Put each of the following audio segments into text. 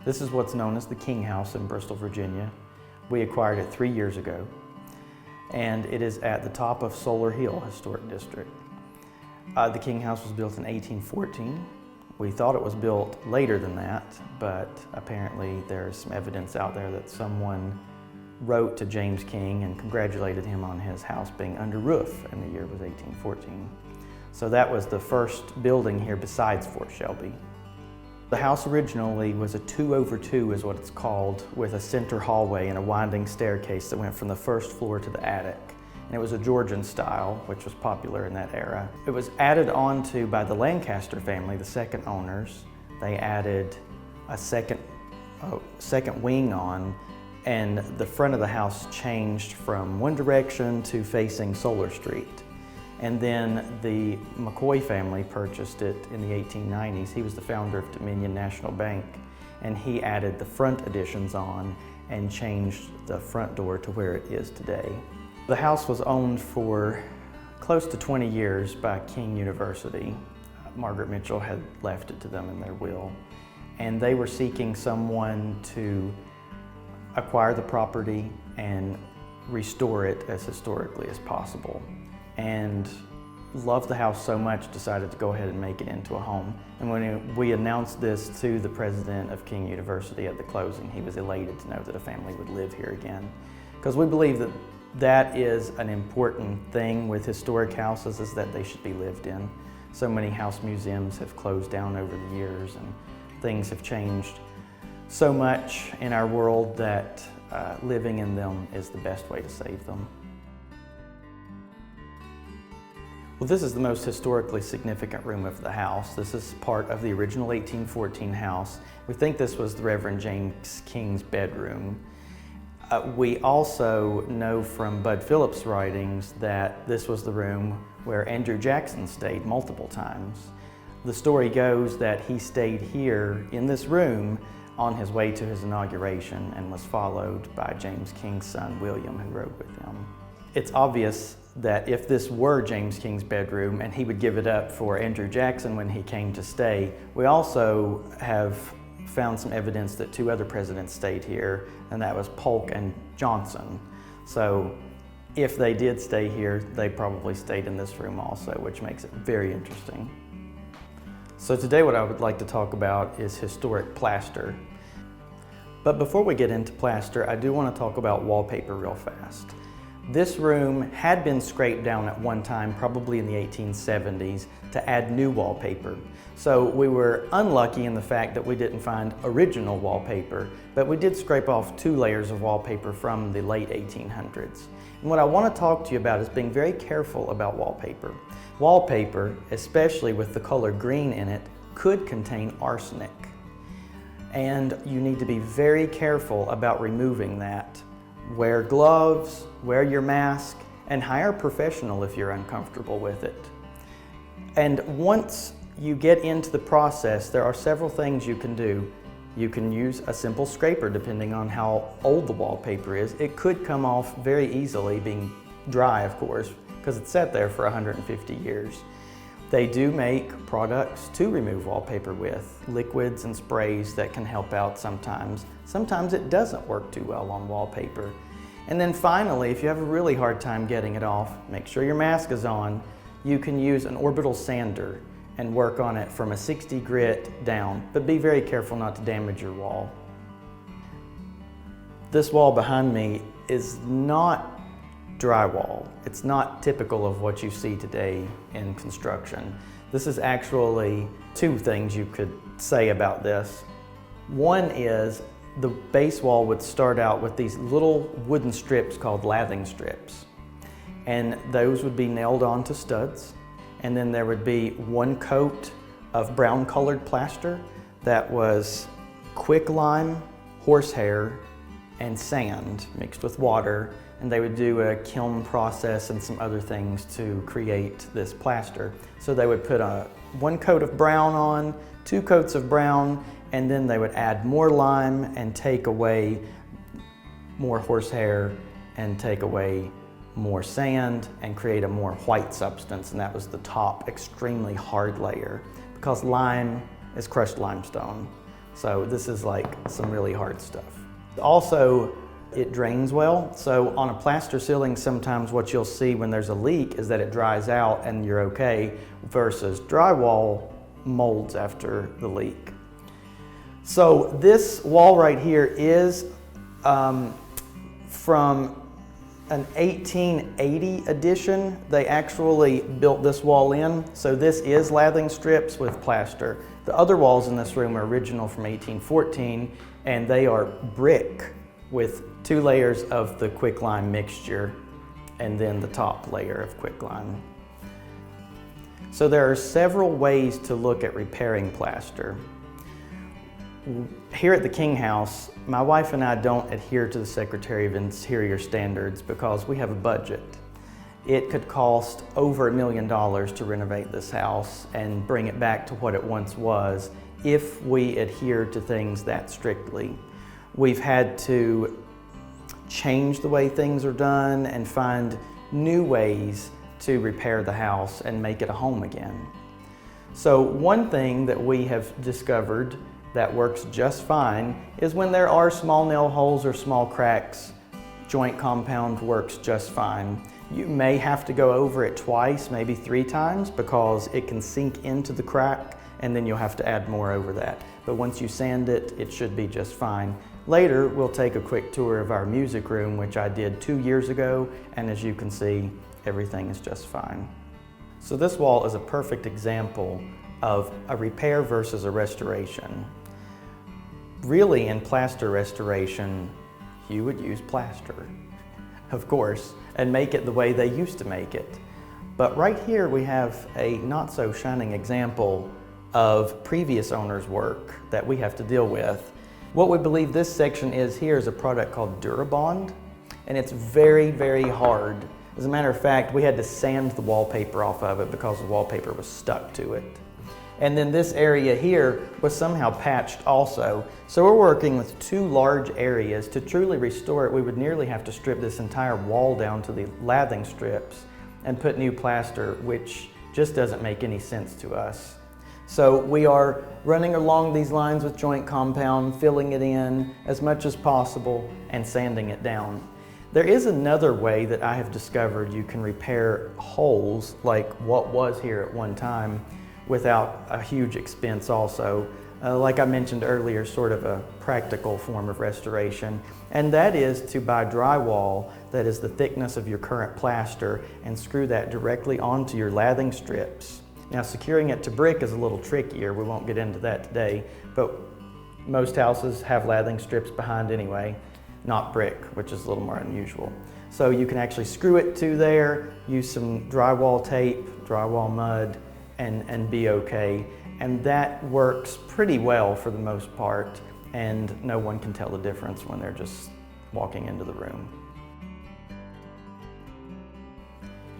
This is what's known as the King House in Bristol, Virginia. We acquired it 3 years ago, and it is at the top of Solar Hill Historic District. The King House was built in 1814. We thought it was built later than that, but apparently there's some evidence out there that someone wrote to James King and congratulated him on his house being under roof, and the year was 1814. So that was the first building here besides Fort Shelby. The house originally was a 2-over-2 is what it's called, with a center hallway and a winding staircase that went from the first floor to the attic. And it was a Georgian style, which was popular in that era. It was added on to by the Lancaster family, the second owners. They added a second wing on, and the front of the house changed from one direction to facing Solar Street. And then the McCoy family purchased it in the 1890s. He was the founder of Dominion National Bank, and he added the front additions on and changed the front door to where it is today. The house was owned for close to 20 years by King University. Margaret Mitchell had left it to them in their will, and they were seeking someone to acquire the property and restore it as historically as possible. And loved the house so much, decided to go ahead and make it into a home. And when we announced this to the president of King University at the closing, he was elated to know that a family would live here again. Because we believe that that is an important thing with historic houses, is that they should be lived in. So many house museums have closed down over the years, and things have changed so much in our world that living in them is the best way to save them. Well, this is the most historically significant room of the house. This is part of the original 1814 house. We think this was the Reverend James King's bedroom. We also know from Bud Phillips' writings that this was the room where Andrew Jackson stayed multiple times. The story goes that he stayed here in this room on his way to his inauguration and was followed by James King's son, William, who rode with him. It's obvious that if this were James King's bedroom and he would give it up for Andrew Jackson when he came to stay, we also have found some evidence that 2 other presidents stayed here, and that was Polk and Johnson. So if they did stay here, they probably stayed in this room also, which makes it very interesting. So today what I would like to talk about is historic plaster. But before we get into plaster, I do want to talk about wallpaper real fast. This room had been scraped down at one time, probably in the 1870s, to add new wallpaper. So we were unlucky in the fact that we didn't find original wallpaper, but we did scrape off 2 layers of wallpaper from the late 1800s. And what I want to talk to you about is being very careful about wallpaper. Wallpaper, especially with the color green in it, could contain arsenic. And you need to be very careful about removing that. Wear gloves, wear your mask, and hire a professional if you're uncomfortable with it. And once you get into the process, there are several things you can do. You can use a simple scraper depending on how old the wallpaper is. It could come off very easily, being dry of course, because it's sat there for 150 years. They do make products to remove wallpaper with, liquids and sprays that can help out sometimes. Sometimes it doesn't work too well on wallpaper. And then finally, if you have a really hard time getting it off, make sure your mask is on. You can use an orbital sander and work on it from a 60 grit down, but be very careful not to damage your wall. This wall behind me is not drywall. It's not typical of what you see today in construction. This is actually 2 things you could say about this. One is the base wall would start out with these little wooden strips called lathing strips. And those would be nailed onto studs. And then there would be 1 coat of brown colored plaster that was quicklime, horsehair, and sand mixed with water. And they would do a kiln process and some other things to create this plaster. So they would put 1 coat of brown on, 2 coats of brown, and then they would add more lime and take away more horsehair and take away more sand and create a more white substance, and that was the top extremely hard layer, because lime is crushed limestone. So this is like some really hard stuff. Also, it drains well. So on a plaster ceiling, sometimes what you'll see when there's a leak is that it dries out and you're okay, versus drywall molds after the leak. So this wall right here is from an 1880 edition. They actually built this wall in. So this is lathing strips with plaster. The other walls in this room are original from 1814, and they are brick with 2 layers of the quicklime mixture and then the top layer of quicklime. So there are several ways to look at repairing plaster. Here at the King House, my wife and I don't adhere to the Secretary of Interior standards because we have a budget. It could cost over $1 million to renovate this house and bring it back to what it once was if we adhere to things that strictly. We've had to change the way things are done and find new ways to repair the house and make it a home again. So one thing that we have discovered that works just fine is when there are small nail holes or small cracks, joint compound works just fine. You may have to go over it twice, maybe 3 times, because it can sink into the crack and then you'll have to add more over that. But once you sand it, it should be just fine. Later, we'll take a quick tour of our music room, which I did 2 years ago, and as you can see, everything is just fine. So this wall is a perfect example of a repair versus a restoration. Really, in plaster restoration, you would use plaster, of course, and make it the way they used to make it. But right here we have a not so shining example of previous owners' work that we have to deal with. What we believe this section is here is a product called Durabond, and it's very, very hard. As a matter of fact, we had to sand the wallpaper off of it because the wallpaper was stuck to it. And then this area here was somehow patched also. So we're working with 2 large areas. To truly restore it, we would nearly have to strip this entire wall down to the lathing strips and put new plaster, which just doesn't make any sense to us. So we are running along these lines with joint compound, filling it in as much as possible and sanding it down. There is another way that I have discovered you can repair holes like what was here at one time without a huge expense also. Like I mentioned earlier, sort of a practical form of restoration, and that is to buy drywall that is the thickness of your current plaster and screw that directly onto your lathing strips. Now, securing it to brick is a little trickier. We won't get into that today, but most houses have lathing strips behind anyway, not brick, which is a little more unusual. So you can actually screw it to there, use some drywall tape, drywall mud, and be okay. And that works pretty well for the most part, and no one can tell the difference when they're just walking into the room.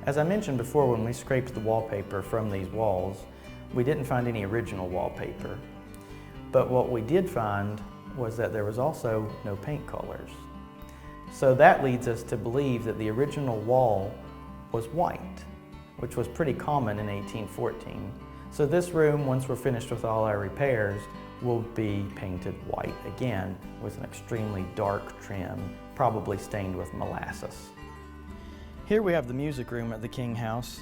As I mentioned before, when we scraped the wallpaper from these walls, we didn't find any original wallpaper. But what we did find was that there was also no paint colors. So that leads us to believe that the original wall was white, which was pretty common in 1814. So this room, once we're finished with all our repairs, will be painted white again with an extremely dark trim, probably stained with molasses. Here we have the music room at the King House.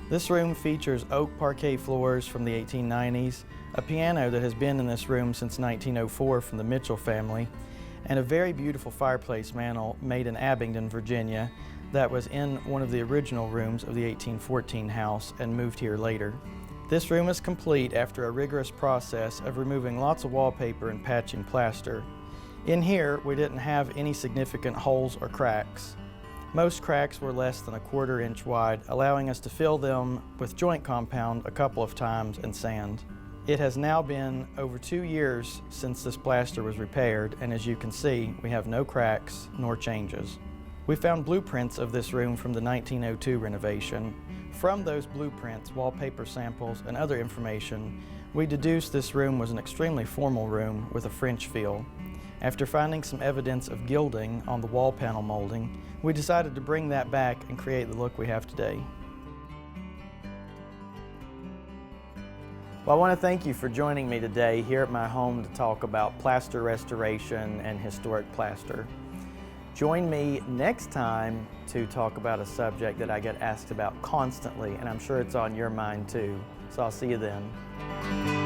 This room features oak parquet floors from the 1890s, a piano that has been in this room since 1904 from the Mitchell family, and a very beautiful fireplace mantel made in Abingdon, Virginia, that was in one of the original rooms of the 1814 house and moved here later. This room is complete after a rigorous process of removing lots of wallpaper and patching plaster. In here, we didn't have any significant holes or cracks. Most cracks were less than a 1/4 inch wide, allowing us to fill them with joint compound a couple of times and sand. It has now been over 2 years since this plaster was repaired, and as you can see, we have no cracks nor changes. We found blueprints of this room from the 1902 renovation. From those blueprints, wallpaper samples, and other information, we deduced this room was an extremely formal room with a French feel. After finding some evidence of gilding on the wall panel molding, we decided to bring that back and create the look we have today. Well, I want to thank you for joining me today here at my home to talk about plaster restoration and historic plaster. Join me next time to talk about a subject that I get asked about constantly, and I'm sure it's on your mind too. So I'll see you then.